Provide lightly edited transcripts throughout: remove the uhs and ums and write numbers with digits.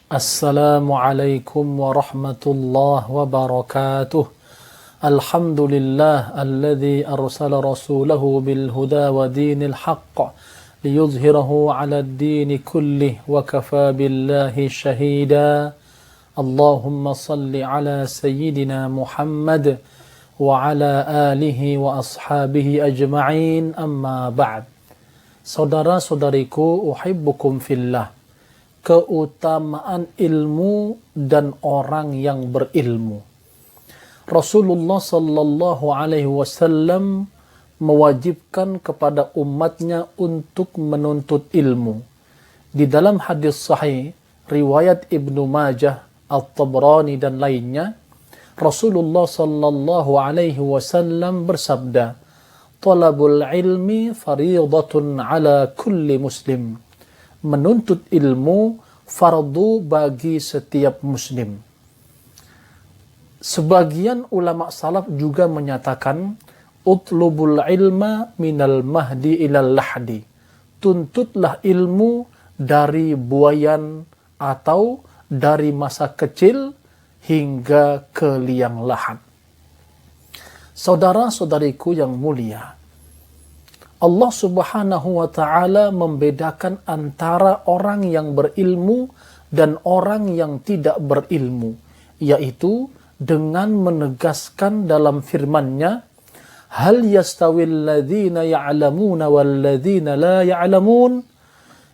Assalamualaikum warahmatullahi wabarakatuh. Alhamdulillah alladzi arsala rasulahu bil huda wa dinil haqq liyuzhirahu 'ala ad-din kullih wa kafa billahi shahida. Allahumma salli 'ala sayyidina Muhammad wa 'ala alihi wa ashabihi ajma'in. Amma ba'd. Saudara-saudariku, uhibbukum fillah. Keutamaan ilmu dan orang yang berilmu. Rasulullah sallallahu alaihi wasallam mewajibkan kepada umatnya untuk menuntut ilmu. Di dalam hadis sahih riwayat Ibnu Majah, At-Tabrani dan lainnya, Rasulullah sallallahu alaihi wasallam bersabda, "Talabul ilmi fariidatun ala kulli muslim." Menuntut ilmu fardu bagi setiap muslim. Sebagian ulama salaf juga menyatakan utlubul ilma minal mahdi ilal lahdi. Tuntutlah ilmu dari buayan atau dari masa kecil hingga ke liang lahat. Saudara-saudariku yang mulia, Allah subhanahu wa ta'ala membedakan antara orang yang berilmu dan orang yang tidak berilmu, yaitu dengan menegaskan dalam firman-Nya, hal yastawil ladzina ya'lamuna wal ladzina la ya'lamun,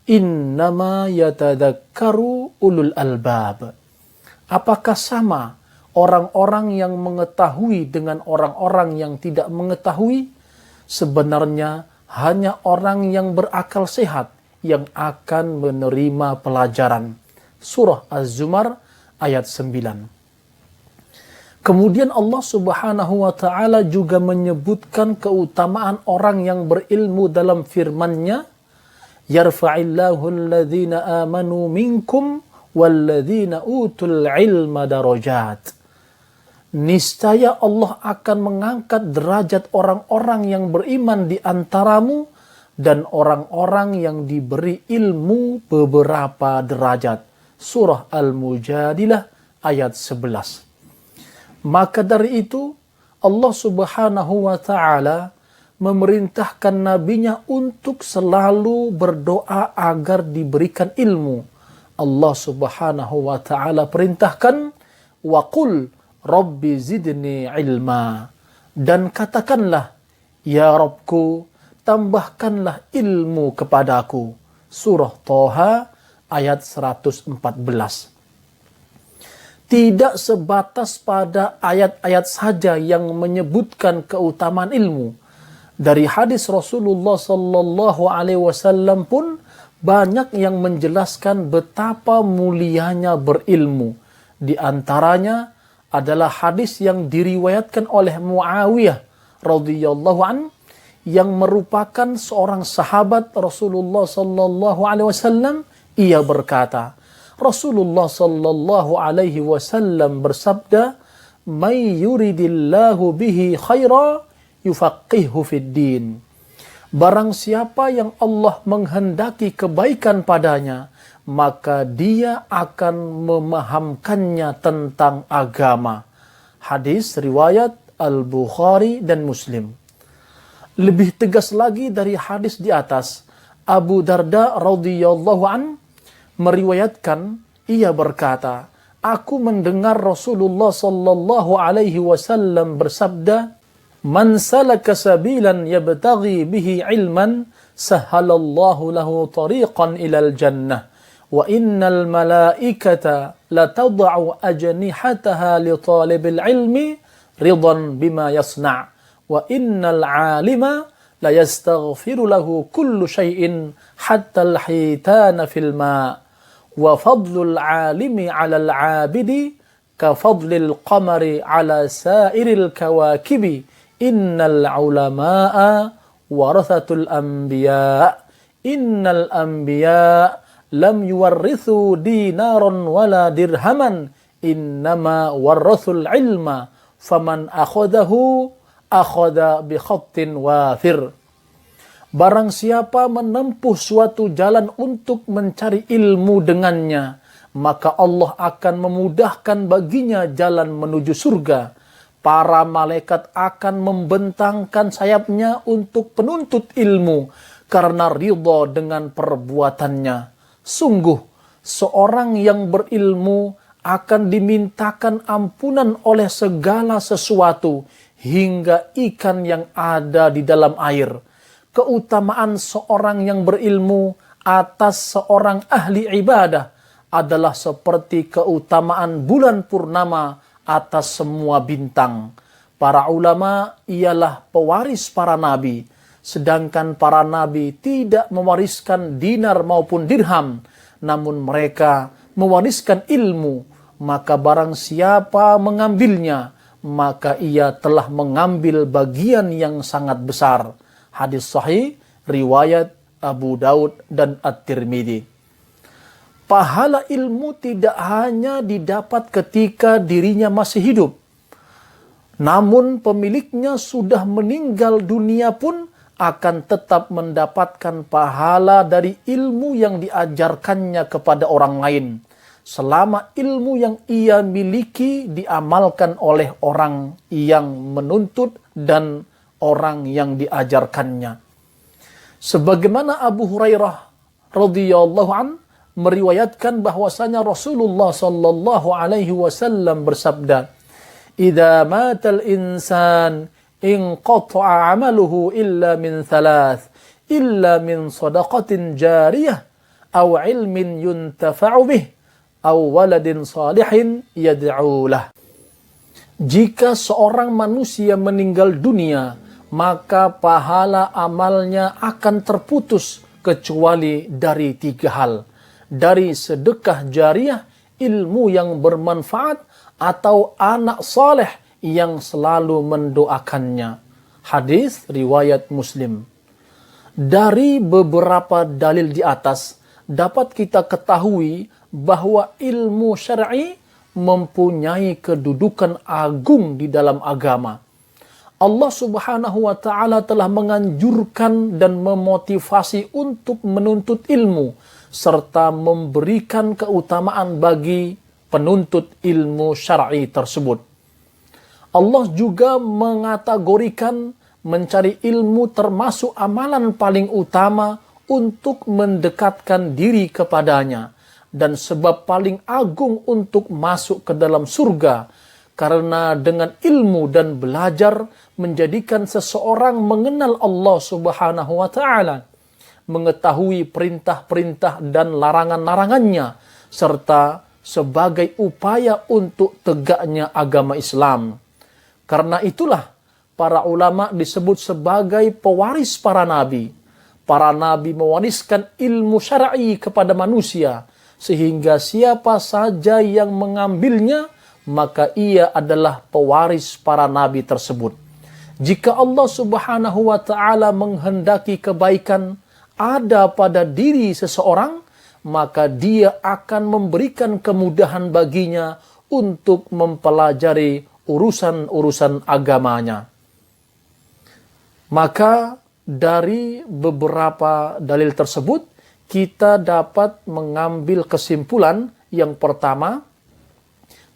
innama yatadzakkaru ulul albab. Apakah sama orang-orang yang mengetahui dengan orang-orang yang tidak mengetahui? Sebenarnya hanya orang yang berakal sehat yang akan menerima pelajaran. Surah Az-Zumar ayat 9. Kemudian Allah subhanahu wa ta'ala juga menyebutkan keutamaan orang yang berilmu dalam firman-Nya, yarfa'illahu alladhina amanu minkum walladhina utul ilma darajat. Niscaya Allah akan mengangkat derajat orang-orang yang beriman di antaramu dan orang-orang yang diberi ilmu beberapa derajat. Surah Al-Mujadilah ayat 11. Maka dari itu Allah subhanahu wa ta'ala memerintahkan nabinya untuk selalu berdoa agar diberikan ilmu. Allah subhanahu wa ta'ala perintahkan, wa qul Rabbi zidni ilma. Dan katakanlah, ya Rabbku, tambahkanlah ilmu kepadaku. Surah Thaha ayat 114. Tidak sebatas pada ayat-ayat saja yang menyebutkan keutamaan ilmu. Dari hadis Rasulullah sallallahu alaihi wasallam pun banyak yang menjelaskan betapa mulianya berilmu. Di antaranya adalah hadis yang diriwayatkan oleh Muawiyah radhiyallahu an, yang merupakan seorang sahabat Rasulullah sallallahu alaihi wasallam. Ia berkata, Rasulullah sallallahu alaihi wasallam bersabda, "May yuridillahu bihi khaira yufaqihu fid din." Barang siapa yang Allah menghendaki kebaikan padanya, maka dia akan memahamkannya tentang agama. Hadis riwayat Al-Bukhari dan Muslim. Lebih tegas lagi dari hadis di atas, Abu Darda radhiyallahu an meriwayatkan, ia berkata, aku mendengar Rasulullah sallallahu alaihi wasallam bersabda, "Man salaka sabilan yabtaghi bihi ilman, sahhalallahu lahu tariqan ilal jannah. Wa innal malaikata latad'u ajnihataha li talibil ilmi ridan bima yasna'. Wa innal 'alima la yastaghfiru lahu kullu syai'in hatta al-hitana fil ma'. Wa fadlul 'alimi 'alal 'abidi ka fadlil qamari 'ala sa'iril kawakibi. Innal 'ulama'a warathatul anbiya'. Innal anbiya' lam yuwarrithu dinaran wala dirhaman, innama warrathul ilma, faman akhadahu akhadha bi khattin wafir. Barang siapa menempuh suatu jalan untuk mencari ilmu dengannya, maka Allah akan memudahkan baginya jalan menuju surga. Para malaikat akan membentangkan sayapnya untuk penuntut ilmu karena ridha dengan perbuatannya. Sungguh, seorang yang berilmu akan dimintakan ampunan oleh segala sesuatu hingga ikan yang ada di dalam air. Keutamaan seorang yang berilmu atas seorang ahli ibadah adalah seperti keutamaan bulan purnama atas semua bintang. Para ulama ialah pewaris para nabi, sedangkan para nabi tidak mewariskan dinar maupun dirham, namun mereka mewariskan ilmu. Maka barang siapa mengambilnya, maka ia telah mengambil bagian yang sangat besar. Hadis sahih riwayat Abu Daud dan At-Tirmidzi. Pahala ilmu tidak hanya didapat ketika dirinya masih hidup, namun pemiliknya sudah meninggal dunia pun akan tetap mendapatkan pahala dari ilmu yang diajarkannya kepada orang lain, selama ilmu yang ia miliki diamalkan oleh orang yang menuntut dan orang yang diajarkannya. Sebagaimana Abu Hurairah radhiyallahu an meriwayatkan bahwasanya Rasulullah sallallahu alaihi wasallam bersabda, "Idza matal insan inqata'a 'amaluhu illa min thalath, illa min shadaqatin jariyah aw 'ilmin yuntafa'u bih aw waladin salihin yad'u lah." Jika seorang manusia meninggal dunia, maka pahala amalnya akan terputus kecuali dari 3 hal. Dari sedekah jariah, ilmu yang bermanfaat, atau anak saleh yang selalu mendoakannya. Hadis riwayat Muslim. Dari beberapa dalil di atas, dapat kita ketahui bahwa ilmu syar'i mempunyai kedudukan agung di dalam agama. Allah Subhanahu wa ta'ala telah menganjurkan dan memotivasi untuk menuntut ilmu, serta memberikan keutamaan bagi penuntut ilmu syar'i tersebut. Allah juga mengategorikan mencari ilmu termasuk amalan paling utama untuk mendekatkan diri kepadanya, dan sebab paling agung untuk masuk ke dalam surga, karena dengan ilmu dan belajar menjadikan seseorang mengenal Allah Subhanahu wa ta'ala, mengetahui perintah-perintah dan larangan-larangannya, serta sebagai upaya untuk tegaknya agama Islam. Karena itulah para ulama disebut sebagai pewaris para nabi. Para nabi mewariskan ilmu syar'i kepada manusia, sehingga siapa saja yang mengambilnya, maka ia adalah pewaris para nabi tersebut. Jika Allah Subhanahu wa ta'ala menghendaki kebaikan ada pada diri seseorang, maka dia akan memberikan kemudahan baginya untuk mempelajari urusan-urusan agamanya. Maka dari beberapa dalil tersebut, kita dapat mengambil kesimpulan yang pertama,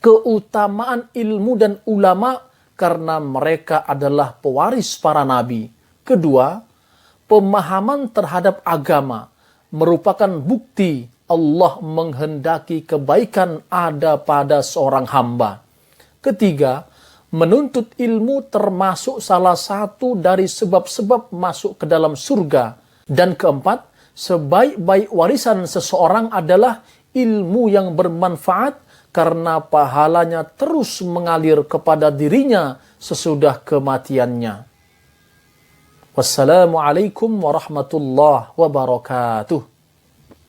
keutamaan ilmu dan ulama karena mereka adalah pewaris para nabi. Kedua, pemahaman terhadap agama merupakan bukti Allah menghendaki kebaikan ada pada seorang hamba. Ketiga, menuntut ilmu termasuk salah satu dari sebab-sebab masuk ke dalam surga. Dan keempat, sebaik-baik warisan seseorang adalah ilmu yang bermanfaat karena pahalanya terus mengalir kepada dirinya sesudah kematiannya. Wassalamualaikum warahmatullahi wabarakatuh.